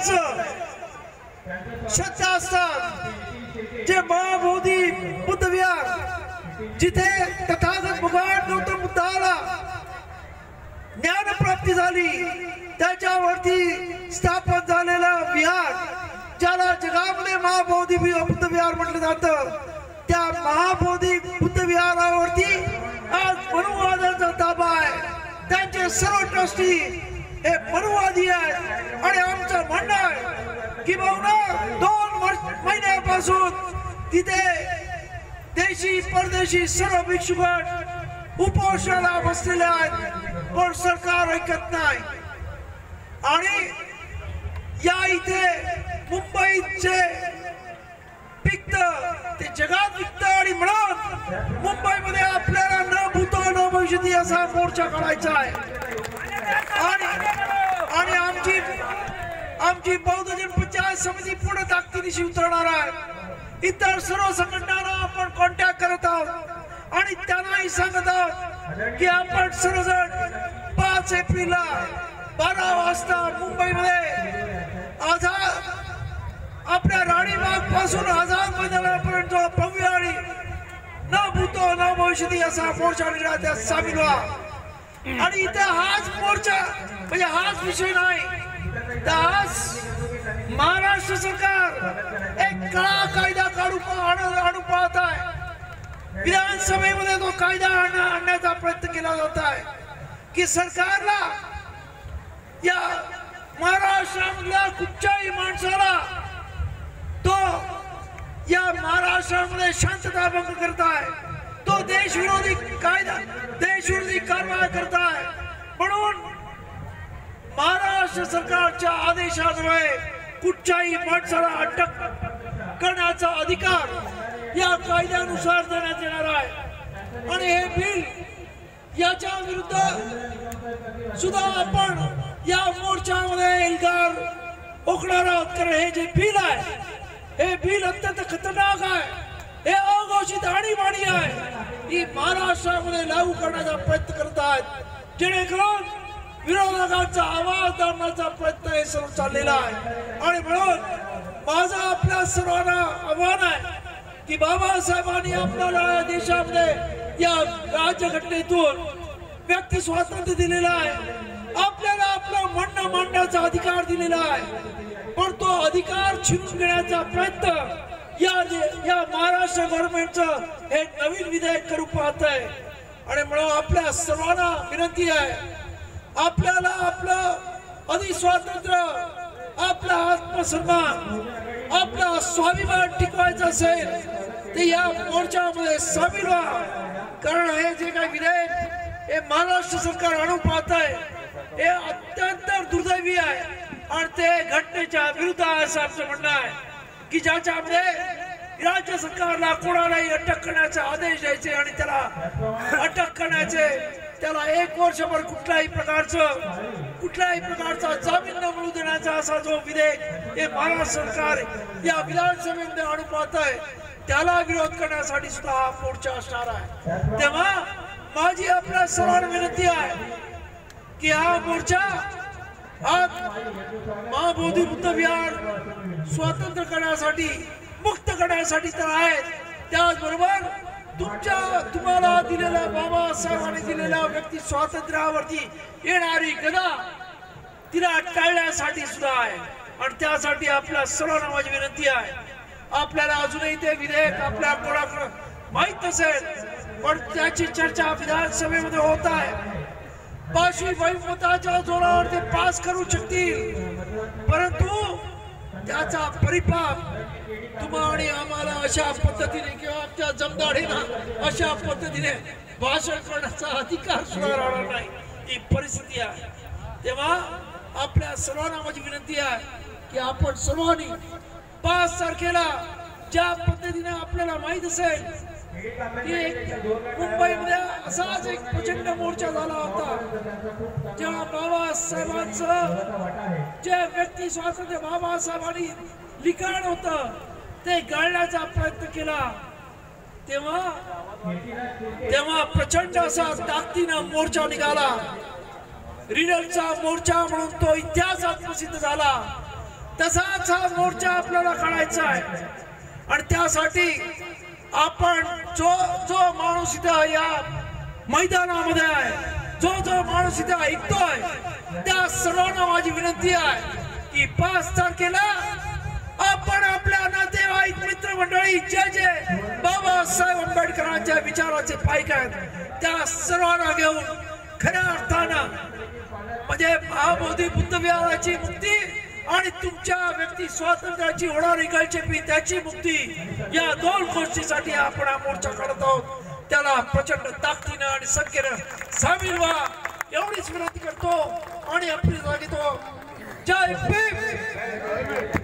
सर्वांचं श्रद्धा असतात जे महाबोधी बुद्ध विहार जिथे तथागत भगवान गौतम बुद्धाला ज्ञान प्राप्ती झाली त्याच्यावरती स्थापन झालेलं विहार ज्याला जगामध्ये महाबोधी बुद्ध विहार म्हटलं जातं त्या महाबोधी बुद्ध विहारावरती आज मनुवादाचा ताबा आहे। त्यांचे सर्व ट्रस्टी हे मनुवादी आहेत आणि आमचं म्हणणं आहे की भाऊना 2 महिन्यापासून तिथे देशी परदेशी सर्व भिक्षुगण उपोषणाला बसलेले आहेत पण सरकार ऐकत नाही। आणि या इथे मुंबईचे पिकत ते जगात विकत आणि म्हणून मुंबईमध्ये आपल्याला न भूतो न भविष्यती असा मोर्चा काढायचा आहे। आणि आमची बौद्ध जन पंचायत समिती पूर्ण ताकदीनिशी उतरणार आहे। इतर सर्व संघटनांना आपण कॉन्टॅक्ट करत आहोत आणि त्यांनाही सांगत आहोत की आपण सर्वजण 5 एप्रिलला 12 वाजता मुंबईमध्ये आझाद आपल्या राणीबाग पासून आझाद मैदानापर्यंत भव्य आणि न भूतो न भविष्यती असा मोर्चा निघाला त्यात सामील व्हा। आणि इथे हाच मोर्चा म्हणजे हाच विषय नाही तर आज महाराष्ट्र सरकार एक काळा कायदा आणू पाहत आहे। विधानसभेमध्ये तो कायदा आणण्याचा प्रयत्न केला जात आहे की सरकारला या महाराष्ट्रामधल्या कुठच्याही माणसाला तो या महाराष्ट्रामध्ये शांतता भंग करताय तो देशविरोधी कायदा देशविरोधी कारवाई करताय। म्हणून महाराष्ट्र सरकारच्या आदेशाद्वारे कुठच्याही माणसाला अटक करण्याचा अधिकार या कायद्यानुसार देण्यात येणार आहे। आणि हे बिल याच्या विरुद्ध सुद्धा आपण या मोर्चामध्ये एल्गार ओकणार आहोत कारण हे जे बिल आहे हे बिल अत्यंत खतरनाक आहे। हे अघोषित आणीबाणी आहे ही महाराष्ट्रामध्ये लागू करण्याचा प्रयत्न करत आहेत जेणेकरून विरोधकांचा आवाज दाबण्याचा प्रयत्न हे सर्व चाललेला आहे। आणि म्हणून माझं आपल्या सर्वांना आव्हान आहे की बाबासाहेबांनी आपल्याला देशामध्ये या राज्यघटनेतून व्यक्ती स्वातंत्र्य दिलेलं आहे आपल्याला आपलं म्हणणं मांडण्याचा अधिकार दिलेला आहे पण तो अधिकार छीनून घेण्याचा प्रयत्न या महाराष्ट्र गव्हर्नमेंटचं हे नवीन विधेयक करू पाहत आहे। आणि म्हणून आपल्या सर्वांना विनंती आहे आपल्याला आपलं अधिस्वातंत्र्य आपला आत्मसन्मान आपला स्वाभिमान टिकवायचा असेल तर या मोर्चामध्ये सामील व्हा कारण हे जे काही विधेयक हे महाराष्ट्र सरकार आणू पाहत आहे हे अत्यंत दुर्दैवी आहे आणि ते घटनेच्या विरुद्ध आहे असं आमचं म्हणणं आहे की ज्याच्यामध्ये राज्य सरकारला कोणालाही अटक करण्याचा आदेश द्यायचे आणि त्याला अटक करण्याचे त्याला 1 वर्षभर कुठल्याही प्रकारचा जामीन न मिळू देण्याचा असा जो विधेयक हे महाराष्ट्र सरकार या विधानसभेमध्ये आणू पाहत आहे त्याला विरोध करण्यासाठी सुद्धा हा मोर्चा असणार आहे। तेव्हा माझी आपल्या सर्वांना विनंती आहे की हा मोर्चा आज महाबोधी बुद्ध विहार स्वातंत्र्य करण्यासाठी मुक्त करण्यासाठी तर आहेत त्याचबरोबर तुम्हाला दिलेल्या बाबासाहेबांनी दिलेल्या व्यक्ती स्वातंत्र्यावरती येणारी गदा तिला टाळण्यासाठी सुद्धा आहे। आणि त्यासाठी आपल्या सर्वांना माझी विनंती आहे आपल्याला अजूनही ते विधेयक आपल्या कोणाकडे माहित नसेल पण त्याची चर्चा विधानसभेमध्ये होत आहे। पाचवी बहुमताच्या जोरावर ते पास करू शकतील परंतु त्याचा परिपाक तुम्हा आणि आम्हाला अशा पद्धतीने किंवा आमच्या जमदाडीनं अशा पद्धतीने भाषण करण्याचा अधिकार सुद्धा राहणार नाही ही परिस्थिती आहे। तेव्हा आपल्या सर्वांना माझी विनंती आहे की आपण सर्वांनी 5 तारखेला ज्या पद्धतीने आपल्याला माहित असेल की मुंबईमध्ये असाच एक प्रचंड मोर्चा झाला होता जेव्हा बाबासाहेबांचं जे व्यक्ती स्वातंत्र्य बाबासाहेबांनी लिखाण होतं ते गाळण्याचा प्रयत्न केला तेव्हा प्रचंड असा ताकदीनं मोर्चा निघाला रिडलचा मोर्चा म्हणून तो इतिहासात प्रसिद्ध झाला। तसाच हा मोर्चा आपल्याला काढायचा आहे। आणि त्यासाठी आपण जो माणूस इथं या मैदानामध्ये आहे, जो माणूस इथं ऐकतोय, त्या सर्वांना माझी विनंती आहे की 5 तारखेला आपण आपल्या नातेवाईक मित्रमंडळी जे बाबासाहेब आंबेडकरांच्या विचाराचे पाईक आहेत त्या सर्वांना घेऊन खऱ्या अर्थानं म्हणजे महाबोधी बुद्ध विहाराची मुक्ती आणि तुमच्या व्यक्ती स्वातंत्र्याची होणारी गळचेपी त्याची मुक्ती, या 2 गोष्टीसाठी आपण हा मोर्चा काढत आहोत। त्याला प्रचंड ताकदीनं आणि संख्येनं सामील व्हा एवढीच विनंती करतो आणि आपली जागी तो जय भीम।